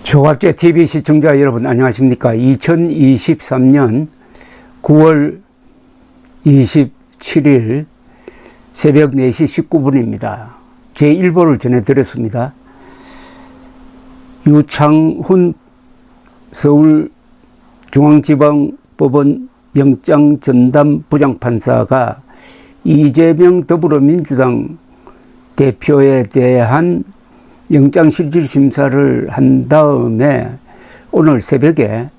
조갑제 TV 시청자 여러분 안녕하십니까. 2023년 9월 27일 새벽 4시 19분입니다. 제1보를 전해드렸습니다. 유창훈 서울중앙지방법원 영장전담 부장판사가 이재명 더불어민주당 대표에 대한 영장실질심사를 한 다음에 오늘 새벽에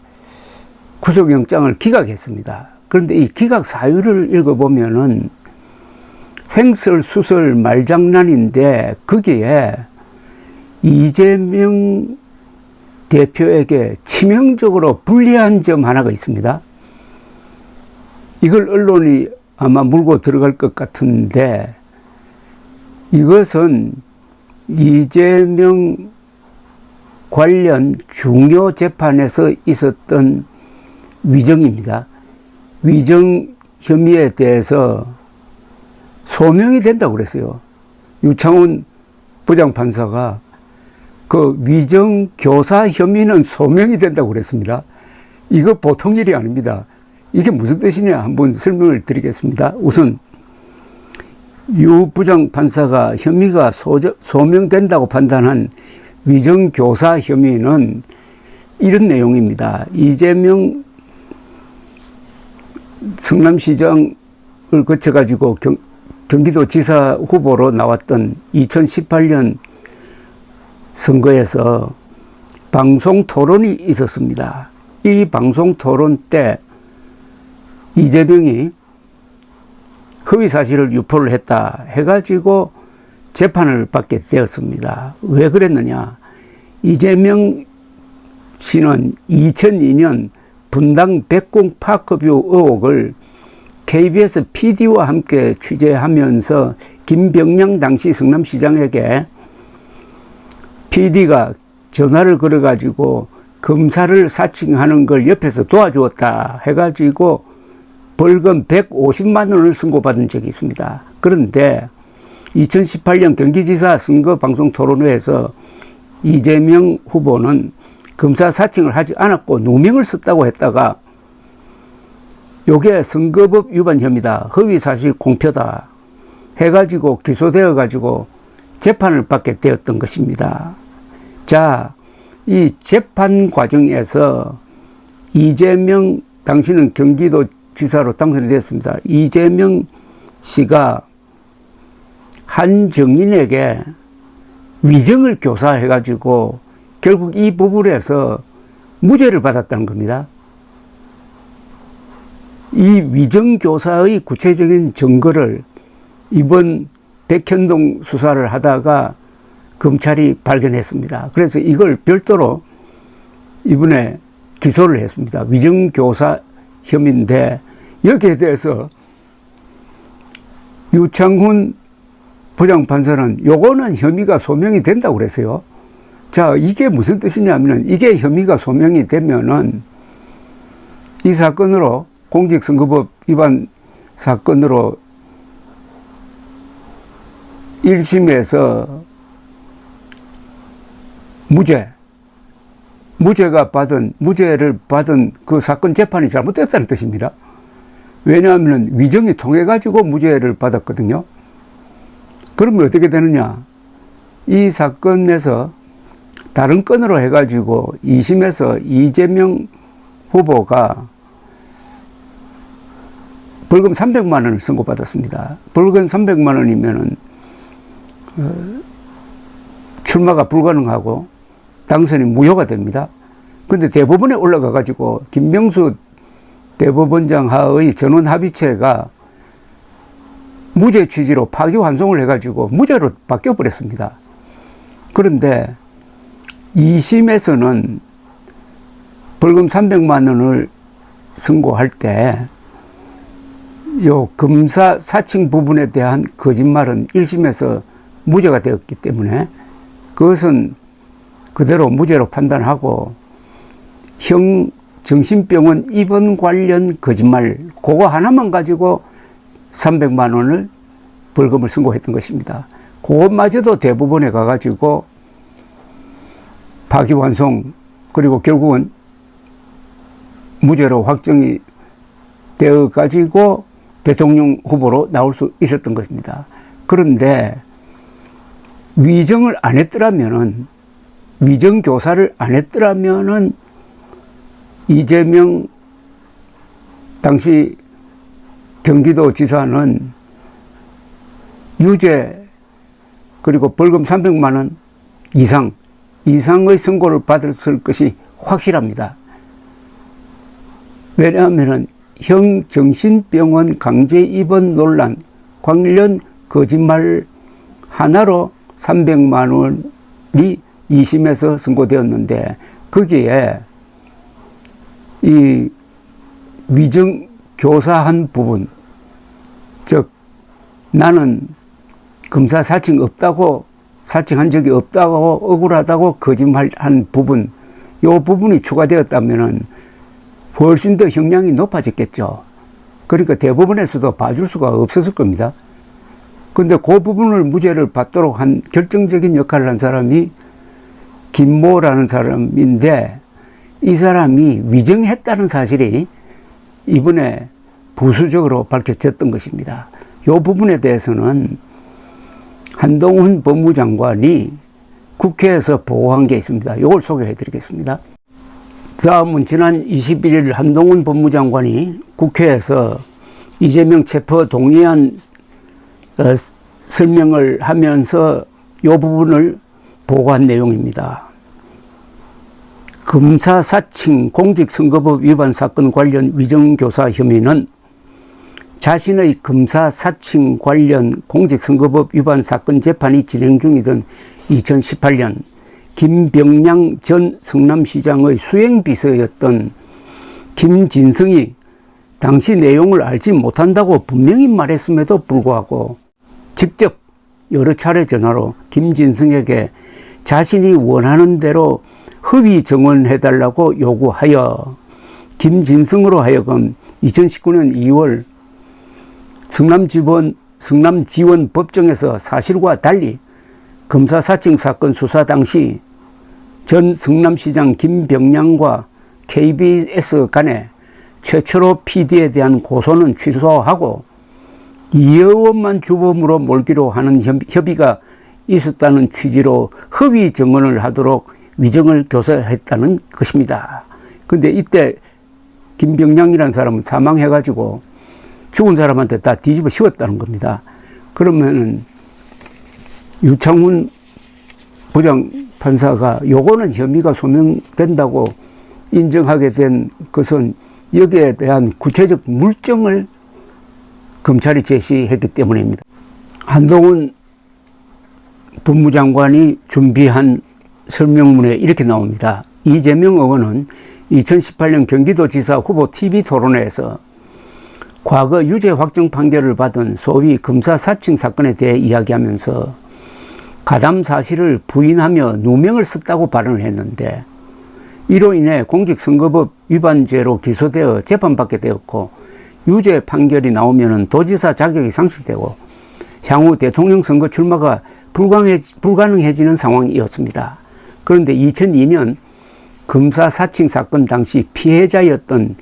구속영장을 기각했습니다. 그런데 이 기각 사유를 읽어보면은 횡설수설 말장난인데 거기에 이재명 대표에게 치명적으로 불리한 점 하나가 있습니다. 이걸 언론이 아마 물고 들어갈 것 같은데 이것은 이재명 관련 중요 재판에서 있었던 위정입니다. 위정 혐의에 대해서 소명이 된다고 그랬어요. 유창훈 부장판사가 그 위정 교사 혐의는 소명이 된다고 그랬습니다. 이거 보통 일이 아닙니다. 이게 무슨 뜻이냐 한번 설명을 드리겠습니다. 우선 유 부장판사가 혐의가 소명된다고 판단한 위정교사 혐의는 이런 내용입니다. 이재명 성남시장을 거쳐가지고 경기도지사 후보로 나왔던 2018년 선거에서 방송토론이 있었습니다. 이 방송토론 때 이재명이 허위사실을 유포를 했다 해가지고 재판을 받게 되었습니다. 왜 그랬느냐? 이재명 씨는 2002년 분당 백궁 파크뷰 의혹을 KBS PD와 함께 취재하면서 김병량 당시 성남시장에게 PD가 전화를 걸어가지고 검사를 사칭하는 걸 옆에서 도와주었다 해가지고 벌금 150만 원을 선고받은 적이 있습니다. 그런데 2018년 경기지사 선거 방송 토론회에서 이재명 후보는 검사 사칭을 하지 않았고 누명을 썼다고 했다가 요게 선거법 위반 혐의다, 허위사실 공표다 해가지고 기소되어 가지고 재판을 받게 되었던 것입니다. 자, 이 재판 과정에서 이재명 당시는 경기도 지사로 당선이 됐습니다. 이재명 씨가 한정인에게 위정을 교사해가지고 결국 이 부분에서 무죄를 받았다는 겁니다. 이 위정교사의 구체적인 증거를 이번 백현동 수사를 하다가 검찰이 발견했습니다. 그래서 이걸 별도로 이번에 기소를 했습니다. 위정교사 혐의인데 여기에 대해서 유창훈 부장판사는 요거는 혐의가 소명이 된다고 그랬어요. 자, 이게 무슨 뜻이냐면 이게 혐의가 소명이 되면은 이 사건으로 공직선거법 위반 사건으로 1심에서 무죄를 받은 그 사건 재판이 잘못됐다는 뜻입니다. 왜냐하면 위정이 통해가지고 무죄를 받았거든요. 그러면 어떻게 되느냐? 이 사건에서 다른 건으로 해가지고 2심에서 이재명 후보가 벌금 300만 원을 선고받았습니다. 벌금 300만 원이면은 출마가 불가능하고 당선이 무효가 됩니다. 그런데 대법원에 올라가가지고 김명수 대법원장 하의 전원합의체가 무죄 취지로 파기환송을 해가지고 무죄로 바뀌어버렸습니다. 그런데 2심에서는 벌금 300만 원을 선고할 때 요 검사 사칭 부분에 대한 거짓말은 1심에서 무죄가 되었기 때문에 그것은 그대로 무죄로 판단하고 형 정신병원 입원 관련 거짓말 그거 하나만 가지고 300만 원을 벌금을 선고했던 것입니다. 그것마저도 대법원에 가가지고 파기환송, 그리고 결국은 무죄로 확정이 되어 가지고 대통령 후보로 나올 수 있었던 것입니다. 그런데 위정을 안 했더라면은, 위정교사를 안 했더라면은 이재명 당시 경기도지사는 유죄 그리고 벌금 300만 원 이상의 선고를 받았을 것이 확실합니다. 왜냐하면 형정신병원 강제 입원 논란 관련 거짓말 하나로 300만 원이 2심에서 선고되었는데, 거기에 이 위정 교사한 부분, 즉 나는 검사 사칭 없다고, 사칭한 적이 없다고, 억울하다고 거짓말한 부분, 이 부분이 추가되었다면은 훨씬 더 형량이 높아졌겠죠. 그러니까 대법원에서도 봐줄 수가 없었을 겁니다. 근데 그 부분을 무죄를 받도록 한 결정적인 역할을 한 사람이 김모라는 사람인데, 이 사람이 위정했다는 사실이 이번에 부수적으로 밝혀졌던 것입니다. 이 부분에 대해서는 한동훈 법무장관이 국회에서 보고한 게 있습니다. 이걸 소개해 드리겠습니다. 다음은 지난 21일 한동훈 법무장관이 국회에서 이재명 체포 동의안 설명을 하면서 이 부분을 보고한 내용입니다. 검사 사칭 공직선거법 위반 사건 관련 위정교사 혐의는 자신의 검사 사칭 관련 공직선거법 위반 사건 재판이 진행 중이던 2018년 김병량 전 성남시장의 수행비서였던 김진성이 당시 내용을 알지 못한다고 분명히 말했음에도 불구하고 직접 여러 차례 전화로 김진성에게 자신이 원하는 대로 허위 정원해달라고 요구하여 김진성으로 하여금 2019년 2월 성남지원법정에서 사실과 달리 검사 사칭 사건 수사 당시 전 성남시장 김병량과 KBS 간에 최철호 PD에 대한 고소는 취소하고 2억 원만 주범으로 몰기로 하는 협의가 있었다는 취지로 허위 증언을 하도록 위정을 교사했다는 것입니다. 근데 이때 김병량이라는 사람은 사망해가지고 죽은 사람한테 다 뒤집어 씌웠다는 겁니다. 그러면은 유창훈 부장판사가 요거는 혐의가 소명된다고 인정하게 된 것은 여기에 대한 구체적 물증을 검찰이 제시했기 때문입니다. 한동훈 법무장관이 준비한 설명문에 이렇게 나옵니다. 이재명 의원은 2018년 경기도지사 후보 TV토론회에서 과거 유죄 확정 판결을 받은 소위 검사 사칭 사건에 대해 이야기하면서 가담 사실을 부인하며 누명을 썼다고 발언을 했는데, 이로 인해 공직선거법 위반죄로 기소되어 재판받게 되었고, 유죄 판결이 나오면 도지사 자격이 상실되고 향후 대통령 선거 출마가 불가능해지는 상황이었습니다. 그런데 2002년 검사 사칭 사건 당시 피해자였던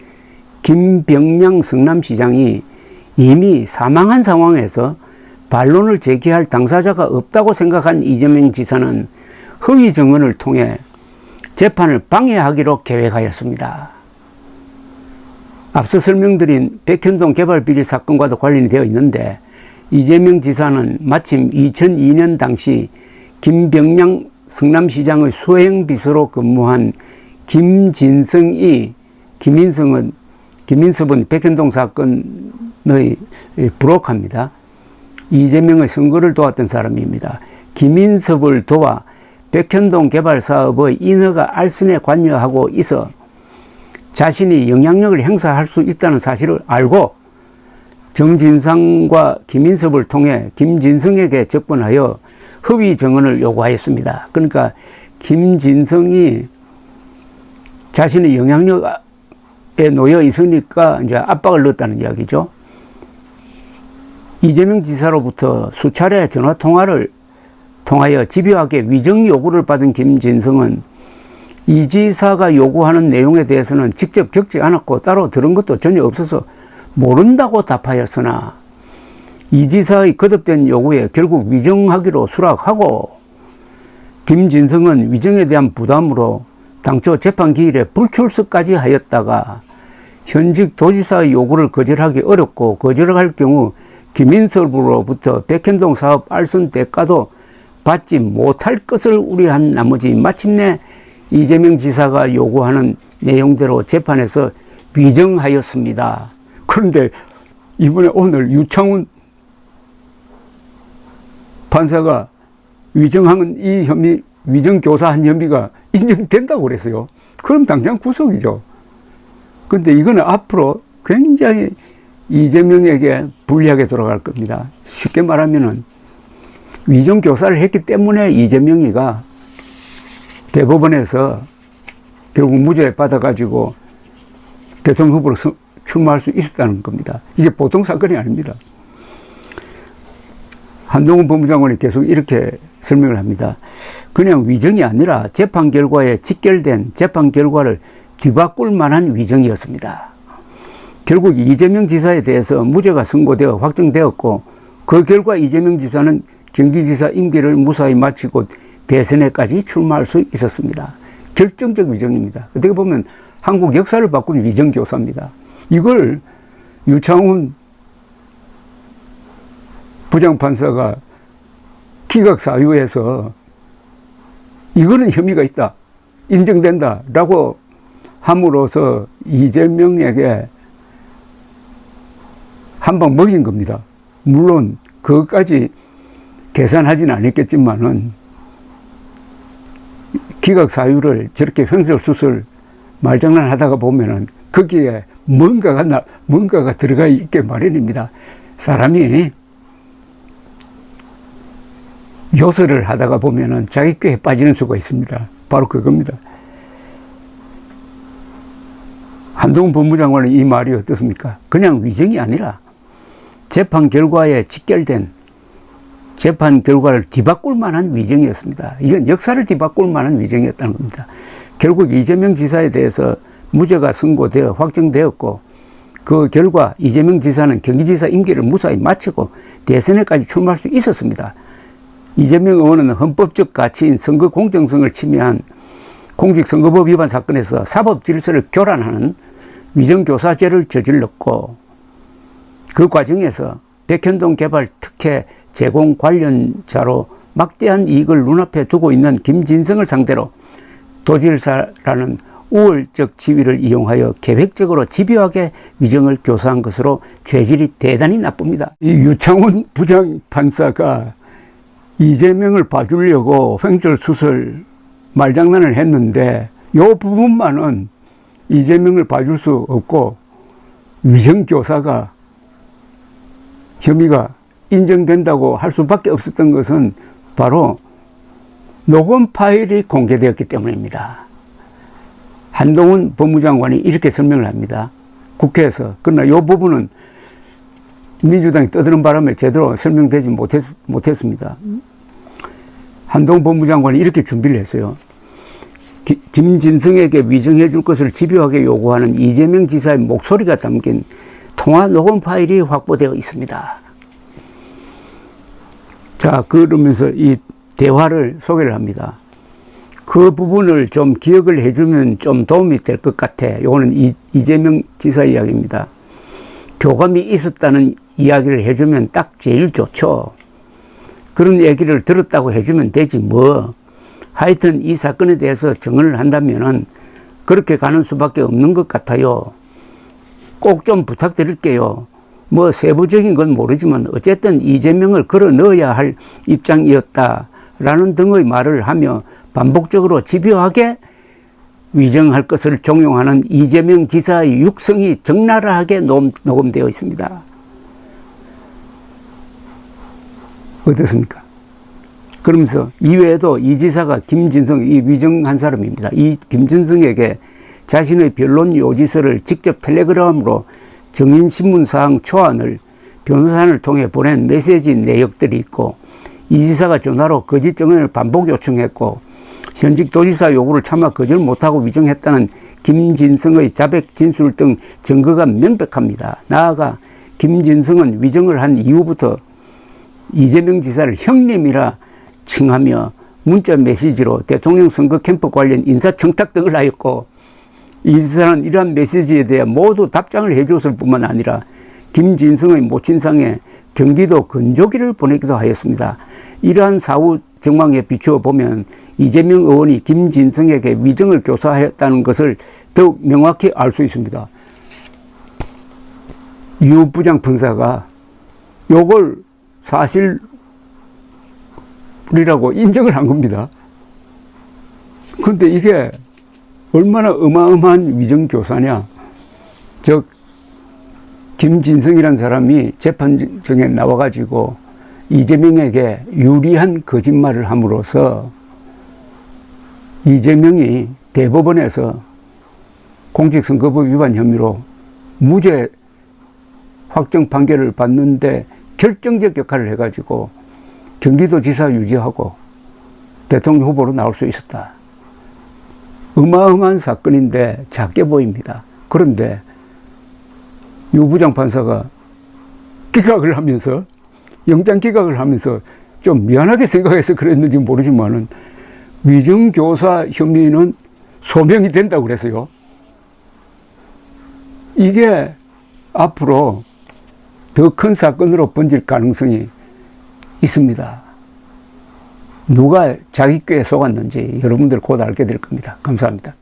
김병량 성남시장이 이미 사망한 상황에서 반론을 제기할 당사자가 없다고 생각한 이재명 지사는 허위 증언을 통해 재판을 방해하기로 계획하였습니다. 앞서 설명드린 백현동 개발 비리 사건과도 관련이 되어 있는데, 이재명 지사는 마침 2002년 당시 김병량 성남시장의 수행비서로 근무한 김민섭은 백현동 사건의 부록합니다. 이재명의 선거를 도왔던 사람입니다. 김민섭을 도와 백현동 개발 사업의 인허가 알선에 관여하고 있어 자신이 영향력을 행사할 수 있다는 사실을 알고 정진상과 김민섭을 통해 김진성에게 접근하여 허위 증언을 요구하였습니다. 그러니까 김진성이 자신의 영향력에 놓여 있으니까 이제 압박을 넣었다는 이야기죠. 이재명 지사로부터 수차례 전화 통화를 통하여 집요하게 위정 요구를 받은 김진성은 이 지사가 요구하는 내용에 대해서는 직접 겪지 않았고 따로 들은 것도 전혀 없어서 모른다고 답하였으나 이 지사의 거듭된 요구에 결국 위정하기로 수락하고 김진성은 위정에 대한 부담으로 당초 재판 기일에 불출석까지 하였다가 현직 도지사의 요구를 거절하기 어렵고 거절할 경우 김인섭으로부터 백현동 사업 알선 대가도 받지 못할 것을 우려한 나머지 마침내 이재명 지사가 요구하는 내용대로 재판에서 위정하였습니다. 그런데 이번에 오늘 유창훈 판사가 위정한 이 혐의, 위정교사한 혐의가 인정된다고 그랬어요. 그럼 당장 구속이죠. 근데 이거는 앞으로 굉장히 이재명에게 불리하게 돌아갈 겁니다. 쉽게 말하면은 위정교사를 했기 때문에 이재명이가 대법원에서 결국 무죄 받아가지고 대통령 후보로 출마할 수 있었다는 겁니다. 이게 보통 사건이 아닙니다. 한동훈 법무장관이 계속 이렇게 설명을 합니다. 그냥 위정이 아니라 재판 결과에 직결된 재판 결과를 뒤바꿀 만한 위정이었습니다. 결국 이재명 지사에 대해서 무죄가 선고되어 확정되었고 그 결과 이재명 지사는 경기지사 임기를 무사히 마치고 대선에까지 출마할 수 있었습니다. 결정적 위정입니다. 어떻게 보면 한국 역사를 바꾼 위정교사입니다. 이걸 유창훈 부장판사가 기각사유에서 이거는 혐의가 있다, 인정된다 라고 함으로써 이재명에게 한 방 먹인 겁니다. 물론 그것까지 계산하지는 않았겠지만은 기각사유를 저렇게 횡설수설 말장난 하다가 보면은 거기에 뭔가가 들어가 있게 마련입니다. 사람이 요술을 하다가 보면은 자기 꾀에 빠지는 수가 있습니다. 바로 그겁니다. 한동훈 법무장관의 이 말이 어떻습니까? 그냥 위정이 아니라 재판 결과에 직결된 재판 결과를 뒤바꿀 만한 위정이었습니다. 이건 역사를 뒤바꿀 만한 위정이었다는 겁니다. 결국 이재명 지사에 대해서 무죄가 선고되어 확정되었고 그 결과 이재명 지사는 경기지사 임기를 무사히 마치고 대선에까지 출마할 수 있었습니다. 이재명 의원은 헌법적 가치인 선거 공정성을 침해한 공직선거법 위반 사건에서 사법 질서를 교란하는 위정교사죄를 저질렀고 그 과정에서 백현동 개발 특혜 제공 관련자로 막대한 이익을 눈앞에 두고 있는 김진성을 상대로 도질사라는 우월적 지위를 이용하여 계획적으로 집요하게 위정을 교사한 것으로 죄질이 대단히 나쁩니다. 이 유창훈 부장판사가 이재명을 봐주려고 횡설수설 말장난을 했는데 이 부분만은 이재명을 봐줄 수 없고 위정교사가 혐의가 인정된다고 할 수밖에 없었던 것은 바로 녹음 파일이 공개되었기 때문입니다. 한동훈 법무장관이 이렇게 설명을 합니다. 국회에서. 그러나 이 부분은 민주당이 떠드는 바람에 제대로 설명되지 못했습니다. 한동훈 법무장관이 이렇게 준비를 했어요. 김진성에게 위정해 줄 것을 집요하게 요구하는 이재명 지사의 목소리가 담긴 통화 녹음 파일이 확보되어 있습니다. 자, 그러면서 이 대화를 소개를 합니다. 그 부분을 좀 기억을 해주면 좀 도움이 될 것 같아. 이거는 이재명 지사 이야기입니다. 교감이 있었다는 이야기를 해주면 딱 제일 좋죠. 그런 얘기를 들었다고 해주면 되지 뭐. 하여튼 이 사건에 대해서 정언을 한다면은 그렇게 가는 수밖에 없는 것 같아요. 꼭 좀 부탁드릴게요. 뭐 세부적인 건 모르지만 어쨌든 이재명을 걸어 넣어야 할 입장이었다라는 등의 말을 하며 반복적으로 집요하게 위정할 것을 종용하는 이재명 지사의 육성이 적나라하게 녹음되어 있습니다. 어떻습니까? 그러면서 이외에도 이 지사가 김진성, 이 위정한 사람입니다. 이 김진성에게 자신의 변론 요지서를 직접 텔레그램으로 정인신문사항 초안을 변호사를 통해 보낸 메시지 내역들이 있고 이 지사가 전화로 거짓 증언을 반복 요청했고 현직 도지사 요구를 차마 거절 못하고 위정했다는 김진성의 자백 진술 등 증거가 명백합니다. 나아가 김진성은 위정을 한 이후부터 이재명 지사를 형님이라 칭하며 문자 메시지로 대통령 선거 캠프 관련 인사청탁 등을 하였고, 이 지사는 이러한 메시지에 대해 모두 답장을 해줬을 뿐만 아니라 김진성의 모친상에 경기도 건조기를 보내기도 하였습니다. 이러한 사후 정황에 비추어 보면 이재명 의원이 김진성에게 위정을 교사하였다는 것을 더욱 명확히 알 수 있습니다. 유 부장판사가 요걸 사실이라고 인정을 한 겁니다. 그런데 이게 얼마나 어마어마한 위정교사냐. 즉 김진성이라는 사람이 재판정에 나와가지고 이재명에게 유리한 거짓말을 함으로써 이재명이 대법원에서 공직선거법 위반 혐의로 무죄 확정 판결을 받는데 결정적 역할을 해가지고 경기도지사 유지하고 대통령 후보로 나올 수 있었다. 어마어마한 사건인데 작게 보입니다. 그런데 유 부장판사가 기각을 하면서, 영장 기각을 하면서 좀 미안하게 생각해서 그랬는지 모르지만은 위정교사 혐의는 소명이 된다고 그랬어요. 이게 앞으로 더 큰 사건으로 번질 가능성이 있습니다. 누가 자기 꾀에 속았는지 여러분들 곧 알게 될 겁니다. 감사합니다.